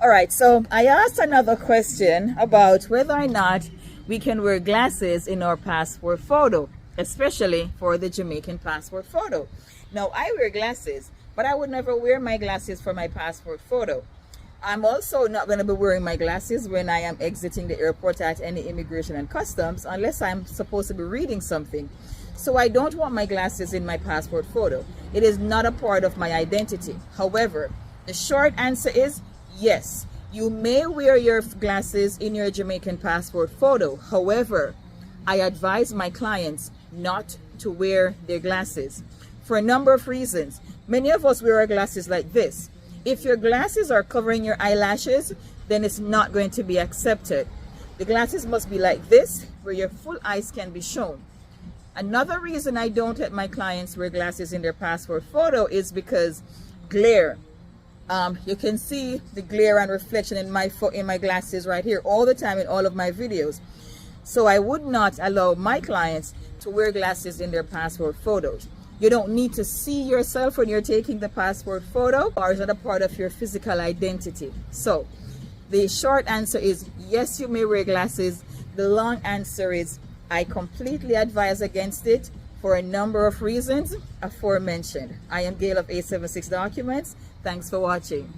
All right, so I asked another question about whether or not we can wear glasses in our passport photo, especially for the Jamaican passport photo. Now, I wear glasses, but I would never wear my glasses for my passport photo. I'm also not going to be wearing my glasses when I am exiting the airport at any immigration and customs unless I'm supposed to be reading something. So I don't want my glasses in my passport photo. It is not a part of my identity. However, the short answer is yes, you may wear your glasses in your Jamaican passport photo. However, I advise my clients not to wear their glasses for a number of reasons. Many of us wear our glasses like this. If your glasses are covering your eyelashes, then it's not going to be accepted. The glasses must be like this, where your full eyes can be shown. Another reason I don't let my clients wear glasses in their passport photo is because glare. You can see the glare and reflection in my glasses right here all the time in all of my videos. So I would not allow my clients to wear glasses in their passport photos. You don't need to see yourself when you're taking the passport photo, or is it a part of your physical identity? So the short answer is yes, you may wear glasses. The long answer is I completely advise against it for a number of reasons aforementioned. I am Gail of 876 Documents. Thanks for watching.